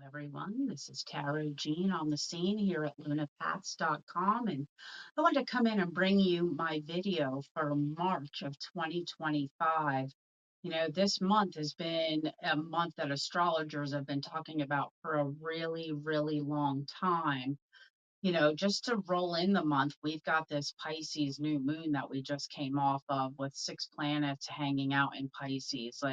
Everyone. This is Tarot Jean on the scene here at lunapaths.com, and I want to come in and bring you my video for March of 2025. This month has been a month that astrologers have been talking about for a really, really long time. Just to roll in the month, we've got this Pisces new moon that we just came off of with six planets hanging out in Pisces.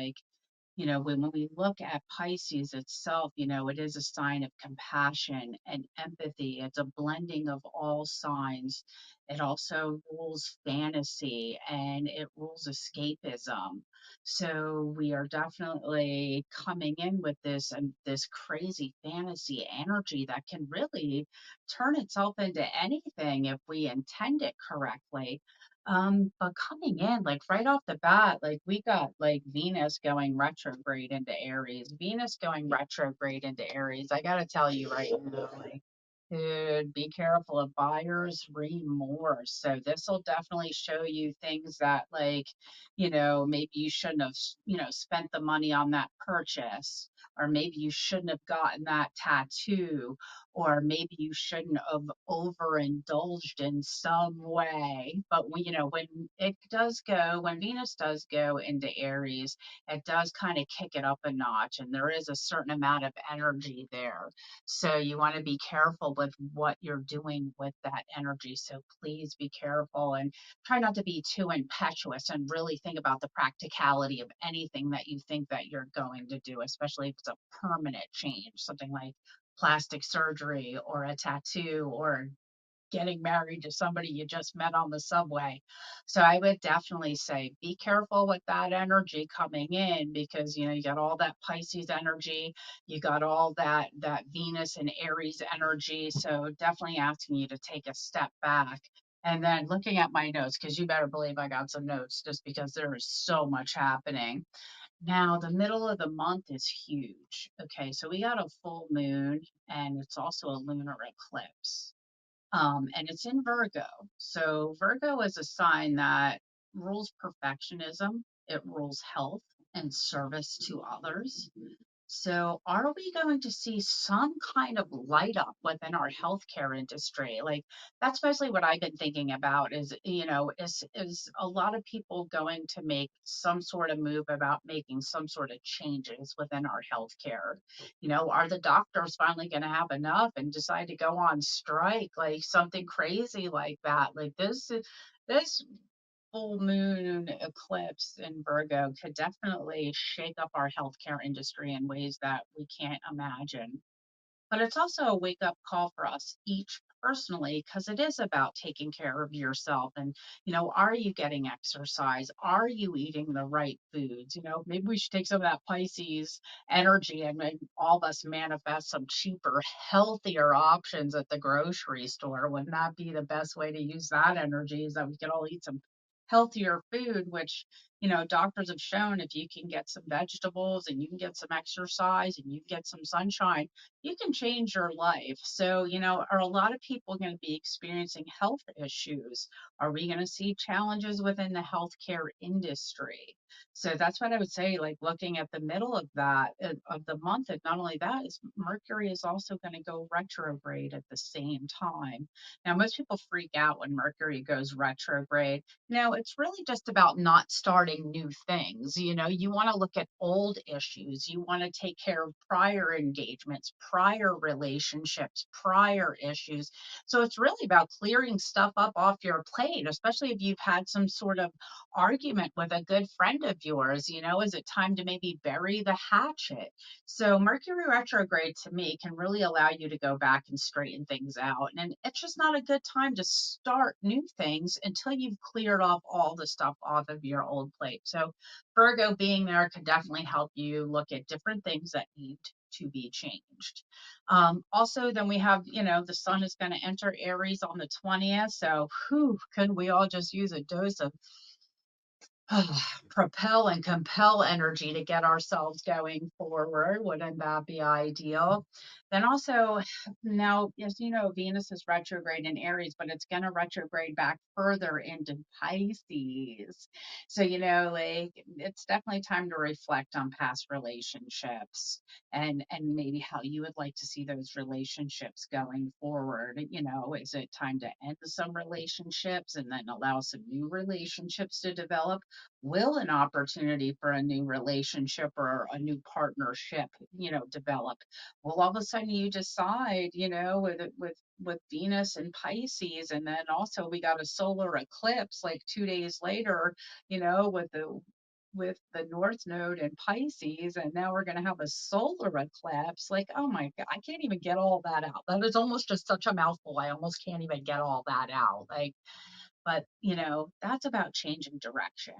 When we look at Pisces itself, it is a sign of compassion and empathy. It's a blending of all signs. It also rules fantasy and it rules escapism. So we are definitely coming in with this crazy fantasy energy that can really turn itself into anything if we intend it correctly. But coming in, like right off the bat, like we got like Venus going retrograde into Aries. Venus going retrograde into Aries. I gotta tell you right now, like, dude, be careful of buyer's remorse. So this will definitely show you things that maybe you shouldn't have, spent the money on that purchase, or maybe you shouldn't have gotten that tattoo, or maybe you shouldn't have overindulged in some way. But when Venus does go into Aries, it does kind of kick it up a notch, and there is a certain amount of energy there. So you want to be careful with what you're doing with that energy. So please be careful and try not to be too impetuous and really think about the practicality of anything that you think that you're going to do, especially if it's a permanent change, something like plastic surgery or a tattoo or getting married to somebody you just met on the subway. So I would definitely say be careful with that energy coming in, because you got all that Pisces energy, you got all that Venus and Aries energy. So definitely asking you to take a step back. And then looking at my notes, because you better believe I got some notes just because there is so much happening. Now, the middle of the month is huge. Okay, so we got a full moon and it's also a lunar eclipse. And it's in Virgo. So Virgo is a sign that rules perfectionism, it rules health and service to others. So, are we going to see some kind of light up within our healthcare industry? Like, that's mostly what I've been thinking about is a lot of people going to make some sort of move about making some sort of changes within our healthcare? Are the doctors finally going to have enough and decide to go on strike, like something crazy like that? Like this full moon eclipse in Virgo could definitely shake up our healthcare industry in ways that we can't imagine. But it's also a wake up call for us each personally, because it is about taking care of yourself. And, are you getting exercise? Are you eating the right foods? Maybe we should take some of that Pisces energy and maybe all of us manifest some cheaper, healthier options at the grocery store. Wouldn't that be the best way to use that energy? Is that we could all eat some healthier food, which doctors have shown if you can get some vegetables and you can get some exercise and you get some sunshine, you can change your life. So, are a lot of people going to be experiencing health issues? Are we going to see challenges within the healthcare industry? So that's what I would say, like looking at the middle of that of the month. And not only that, is Mercury is also going to go retrograde at the same time. Now, most people freak out when Mercury goes retrograde. It's really just about not starting new things. You want to look at old issues. You want to take care of prior engagements, prior relationships, prior issues. So it's really about clearing stuff up off your plate, especially if you've had some sort of argument with a good friend of yours. Is it time to maybe bury the hatchet? So Mercury retrograde to me can really allow you to go back and straighten things out. And it's just not a good time to start new things until you've cleared off all the stuff off of your old plate. So Virgo being there could definitely help you look at different things that need to be changed. Also, then we have, the sun is going to enter Aries on the 20th. So, could we all just use a dose of propel and compel energy to get ourselves going forward. Wouldn't that be ideal? Then also, now, as you know, Venus is retrograde in Aries, but it's going to retrograde back further into Pisces. So, like it's definitely time to reflect on past relationships and maybe how you would like to see those relationships going forward. Is it time to end some relationships and then allow some new relationships to develop? Will an opportunity for a new relationship or a new partnership, develop? Well, all of a sudden you decide, with Venus and Pisces, and then also we got a solar eclipse like 2 days later, with the North Node in Pisces, and now we're going to have a solar eclipse. Like, oh my God, I can't even get all that out. That is almost just such a mouthful. I almost can't even get all that out. Like, but, that's about changing direction.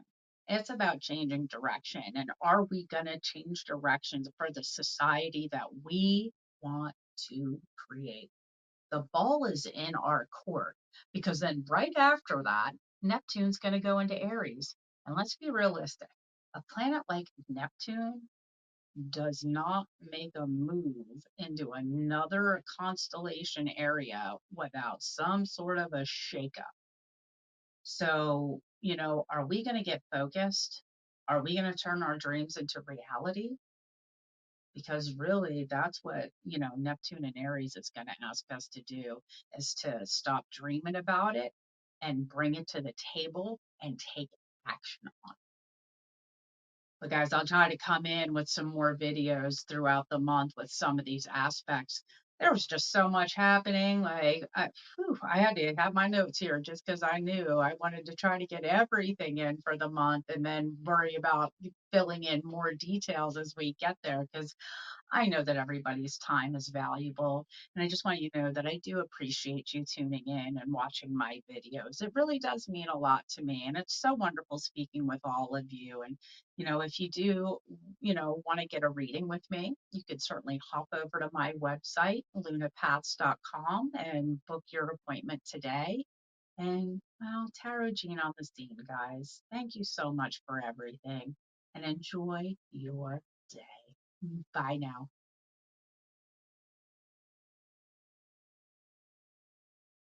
It's about changing direction. And are we going to change directions for the society that we want to create? The ball is in our court because then right after that, Neptune's going to go into Aries. And let's be realistic, a planet like Neptune does not make a move into another constellation area without some sort of a shakeup. So, are we going to get focused? Are we going to turn our dreams into reality? Because really, that's what, Neptune and Aries is going to ask us to do, is to stop dreaming about it and bring it to the table and take action on it. But guys, I'll try to come in with some more videos throughout the month with some of these aspects. There was just so much happening. Like, I had to have my notes here just because I knew I wanted to try to get everything in for the month and then worry about filling in more details as we get there. Because I know that everybody's time is valuable, and I just want you to know that I do appreciate you tuning in and watching my videos. It really does mean a lot to me, and it's so wonderful speaking with all of you. And, if you do, want to get a reading with me, you could certainly hop over to my website, lunapaths.com, and book your appointment today. And, well, Tarot Jean on the scene, guys. Thank you so much for everything, and enjoy your day. Bye now.